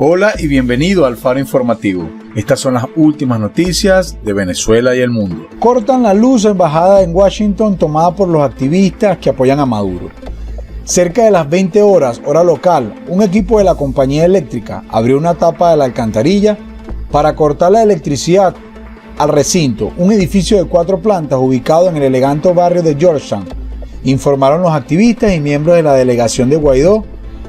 Hola y bienvenido al Faro Informativo. Estas son las últimas noticias de Venezuela y el mundo. Cortan la luz a embajada en Washington tomada por los activistas que apoyan a Maduro. Cerca de las 20 horas, hora local, un equipo de la compañía eléctrica abrió una tapa de la alcantarilla para cortar la electricidad al recinto, un edificio de 4 plantas ubicado en el elegante barrio de Georgetown, informaron los activistas y miembros de la delegación de Guaidó,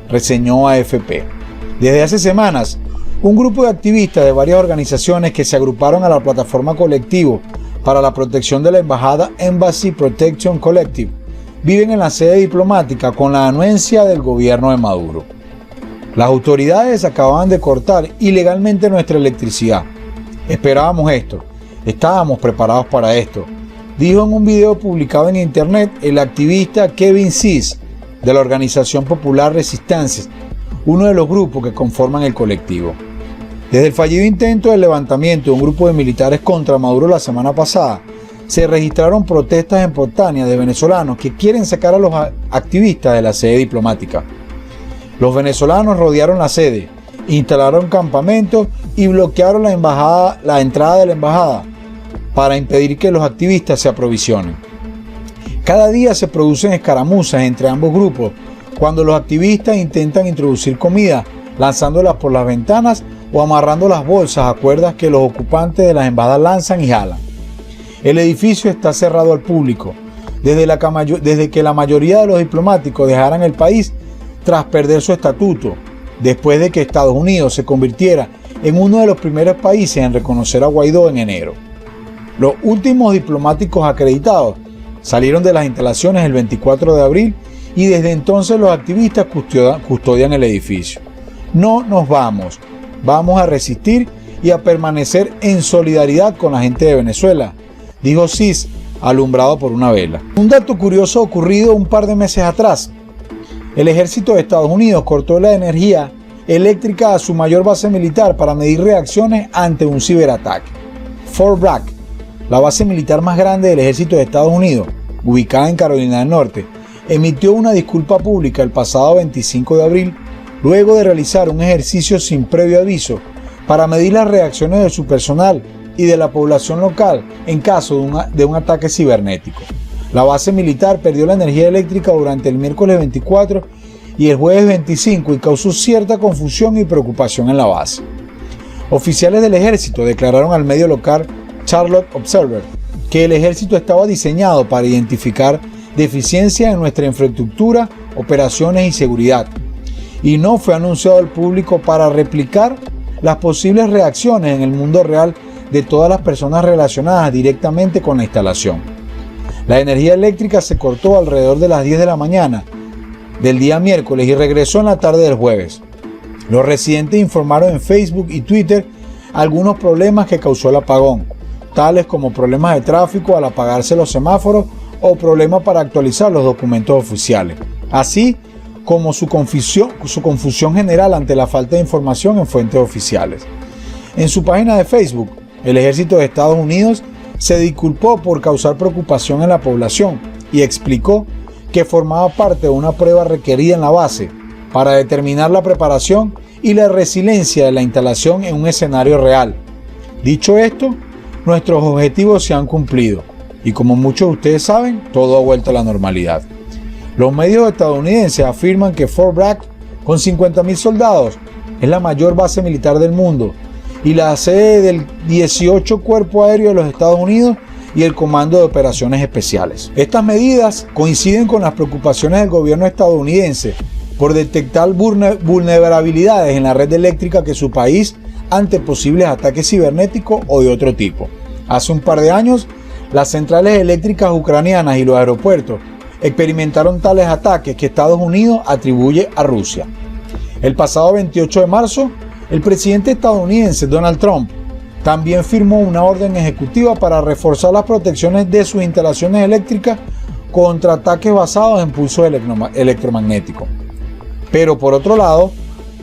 reseñó AFP. Desde hace semanas, un grupo de activistas de varias organizaciones que se agruparon a la plataforma Colectivo para la protección de la embajada Embassy Protection Collective viven en la sede diplomática con la anuencia del gobierno de Maduro. Las autoridades acababan de cortar ilegalmente nuestra electricidad. Esperábamos esto, estábamos preparados para esto, dijo en un video publicado en internet el activista Kevin Cis de la organización popular Resistance, uno de los grupos que conforman el colectivo. Desde el fallido intento de levantamiento de un grupo de militares contra Maduro la semana pasada, se registraron protestas espontáneas de venezolanos que quieren sacar a los activistas de la sede diplomática. Los venezolanos rodearon la sede, instalaron campamentos y bloquearon la entrada de la embajada para impedir que los activistas se aprovisionen. Cada día se producen escaramuzas entre ambos grupos cuando los activistas intentan introducir comida, lanzándolas por las ventanas o amarrando las bolsas a cuerdas que los ocupantes de las embajadas lanzan y jalan. El edificio está cerrado al público, desde que la mayoría de los diplomáticos dejaran el país tras perder su estatuto, después de que Estados Unidos se convirtiera en uno de los primeros países en reconocer a Guaidó en enero. Los últimos diplomáticos acreditados salieron de las instalaciones el 24 de abril y desde entonces los activistas custodian el edificio. No nos vamos a resistir y a permanecer en solidaridad con la gente de Venezuela, dijo Cis, alumbrado por una vela. Un dato curioso ocurrido un par de meses atrás. El ejército de Estados Unidos cortó la energía eléctrica a su mayor base militar para medir reacciones ante un ciberataque. Fort Bragg, la base militar más grande del ejército de Estados Unidos, ubicada en Carolina del Norte, emitió una disculpa pública el pasado 25 de abril luego de realizar un ejercicio sin previo aviso para medir las reacciones de su personal y de la población local en caso de un ataque cibernético. La base militar perdió la energía eléctrica durante el miércoles 24 y el jueves 25 y causó cierta confusión y preocupación en la base. Oficiales del ejército declararon al medio local Charlotte Observer que el ejército estaba diseñado para identificar deficiencias en nuestra infraestructura, operaciones y seguridad, y no fue anunciado al público para replicar las posibles reacciones en el mundo real de todas las personas relacionadas directamente con la instalación. La energía eléctrica se cortó alrededor de las 10 de la mañana del día miércoles y regresó en la tarde del jueves. Los residentes informaron en Facebook y Twitter algunos problemas que causó el apagón, tales como problemas de tráfico al apagarse los semáforos o problemas para actualizar los documentos oficiales, así como su confusión general ante la falta de información en fuentes oficiales. En su página de Facebook, el ejército de Estados Unidos se disculpó por causar preocupación en la población y explicó que formaba parte de una prueba requerida en la base para determinar la preparación y la resiliencia de la instalación en un escenario real. Dicho esto, nuestros objetivos se han cumplido y como muchos de ustedes saben, todo ha vuelto a la normalidad. Los medios estadounidenses afirman que Fort Bragg, con 50.000 soldados, es la mayor base militar del mundo y la sede del 18 Cuerpo Aéreo de los Estados Unidos y el Comando de Operaciones Especiales. Estas medidas coinciden con las preocupaciones del gobierno estadounidense por detectar vulnerabilidades en la red eléctrica que su país ante posibles ataques cibernéticos o de otro tipo. Hace un par de años, las centrales eléctricas ucranianas y los aeropuertos experimentaron tales ataques que Estados Unidos atribuye a Rusia. El pasado 28 de marzo, el presidente estadounidense Donald Trump también firmó una orden ejecutiva para reforzar las protecciones de sus instalaciones eléctricas contra ataques basados en pulsos electromagnéticos. Pero por otro lado,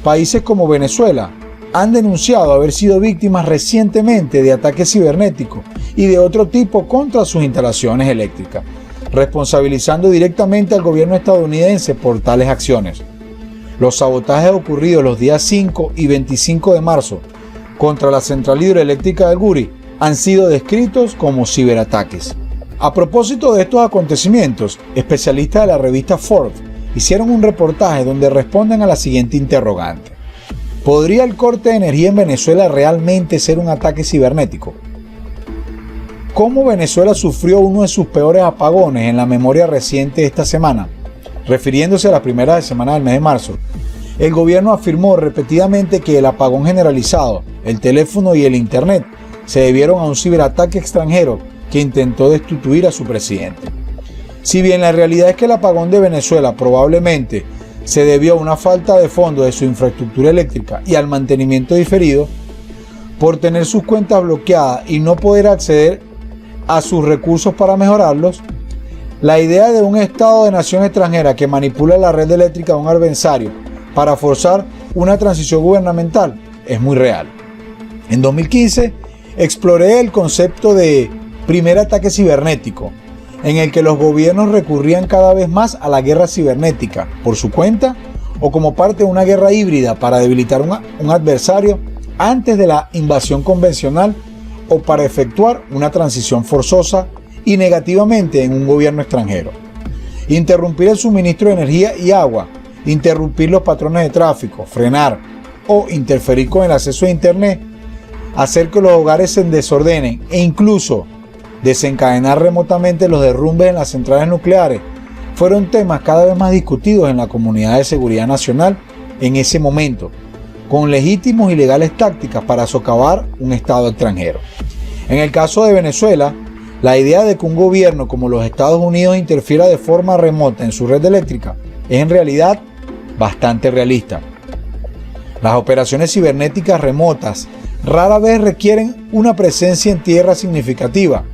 países como Venezuela han denunciado haber sido víctimas recientemente de ataques cibernéticos y de otro tipo contra sus instalaciones eléctricas, responsabilizando directamente al gobierno estadounidense por tales acciones. Los sabotajes ocurridos los días 5 y 25 de marzo contra la central hidroeléctrica del Guri han sido descritos como ciberataques. A propósito de estos acontecimientos, especialistas de la revista Forbes hicieron un reportaje donde responden a la siguiente interrogante: ¿podría el corte de energía en Venezuela realmente ser un ataque cibernético? ¿Cómo Venezuela sufrió uno de sus peores apagones en la memoria reciente de esta semana? Refiriéndose a la primera semana del mes de marzo, el gobierno afirmó repetidamente que el apagón generalizado, el teléfono y el internet se debieron a un ciberataque extranjero que intentó destituir a su presidente. Si bien la realidad es que el apagón de Venezuela probablemente se debió a una falta de fondo de su infraestructura eléctrica y al mantenimiento diferido, por tener sus cuentas bloqueadas y no poder acceder a sus recursos para mejorarlos, la idea de un Estado de nación extranjera que manipula la red eléctrica de un adversario para forzar una transición gubernamental es muy real. En 2015 exploré el concepto de primer ataque cibernético, en el que los gobiernos recurrían cada vez más a la guerra cibernética por su cuenta o como parte de una guerra híbrida para debilitar un adversario antes de la invasión convencional o para efectuar una transición forzosa y negativamente en un gobierno extranjero. Interrumpir el suministro de energía y agua, interrumpir los patrones de tráfico, frenar o interferir con el acceso a internet, hacer que los hogares se desordenen e incluso desencadenar remotamente los derrumbes en las centrales nucleares fueron temas cada vez más discutidos en la comunidad de seguridad nacional en ese momento, con legítimos y legales tácticas para socavar un Estado extranjero. En el caso de Venezuela, la idea de que un gobierno como los Estados Unidos interfiera de forma remota en su red eléctrica es en realidad bastante realista. Las operaciones cibernéticas remotas rara vez requieren una presencia en tierra significativa,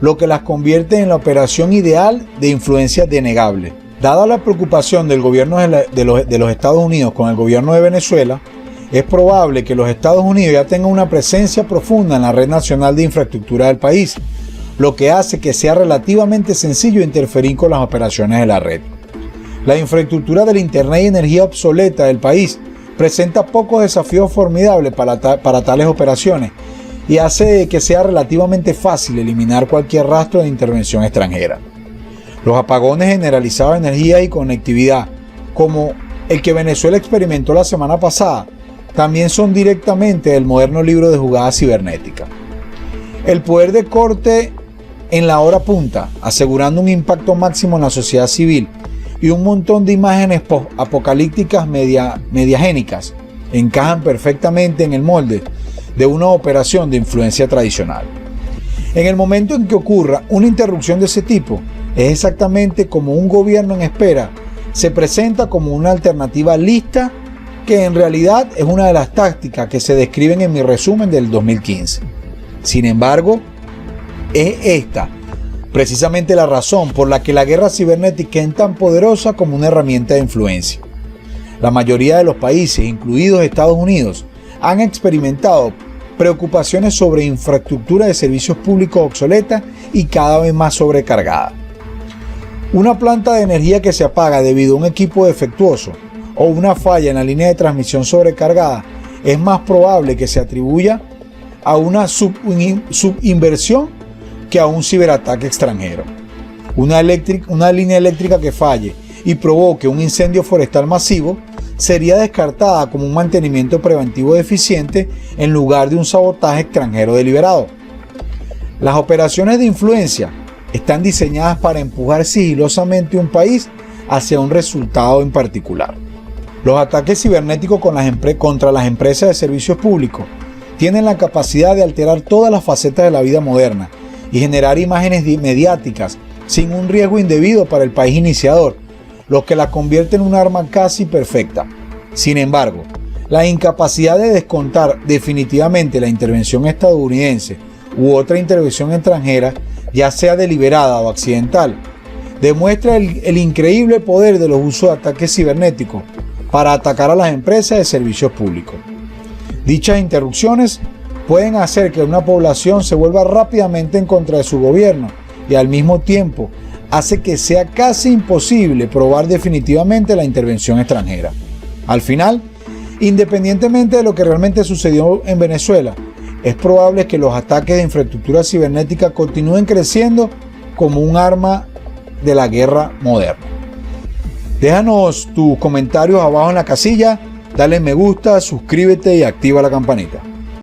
lo que las convierte en la operación ideal de influencia denegable. Dada la preocupación del gobierno de los Estados Unidos con el gobierno de Venezuela, es probable que los Estados Unidos ya tengan una presencia profunda en la red nacional de infraestructura del país, lo que hace que sea relativamente sencillo interferir con las operaciones de la red. La infraestructura del Internet y energía obsoleta del país presenta pocos desafíos formidables para tales operaciones y hace que sea relativamente fácil eliminar cualquier rastro de intervención extranjera. Los apagones generalizados de energía y conectividad, como el que Venezuela experimentó la semana pasada, también son directamente del moderno libro de jugadas cibernéticas. El poder de corte en la hora punta, asegurando un impacto máximo en la sociedad civil, y un montón de imágenes apocalípticas mediagénicas encajan perfectamente en el molde de una operación de influencia tradicional. En el momento en que ocurra una interrupción de ese tipo, es exactamente como un gobierno en espera se presenta como una alternativa lista, que en realidad es una de las tácticas que se describen en mi resumen del 2015. Sin embargo, es esta precisamente la razón por la que la guerra cibernética es tan poderosa como una herramienta de influencia. La mayoría de los países, incluidos Estados Unidos, han experimentado preocupaciones sobre infraestructura de servicios públicos obsoleta y cada vez más sobrecargada. Una planta de energía que se apaga debido a un equipo defectuoso o una falla en la línea de transmisión sobrecargada es más probable que se atribuya a una subinversión que a un ciberataque extranjero. Una línea eléctrica que falle y provoque un incendio forestal masivo sería descartada como un mantenimiento preventivo deficiente en lugar de un sabotaje extranjero deliberado. Las operaciones de influencia están diseñadas para empujar sigilosamente un país hacia un resultado en particular. Los ataques cibernéticos contra las empresas de servicios públicos tienen la capacidad de alterar todas las facetas de la vida moderna y generar imágenes mediáticas sin un riesgo indebido para el país iniciador, lo que la convierte en un arma casi perfecta. Sin embargo, la incapacidad de descontar definitivamente la intervención estadounidense u otra intervención extranjera, ya sea deliberada o accidental, demuestra el increíble poder de los usos de ataques cibernéticos para atacar a las empresas de servicios públicos. Dichas interrupciones pueden hacer que una población se vuelva rápidamente en contra de su gobierno y al mismo tiempo hace que sea casi imposible probar definitivamente la intervención extranjera. Al final, independientemente de lo que realmente sucedió en Venezuela, es probable que los ataques de infraestructura cibernética continúen creciendo como un arma de la guerra moderna. Déjanos tus comentarios abajo en la casilla, dale me gusta, suscríbete y activa la campanita.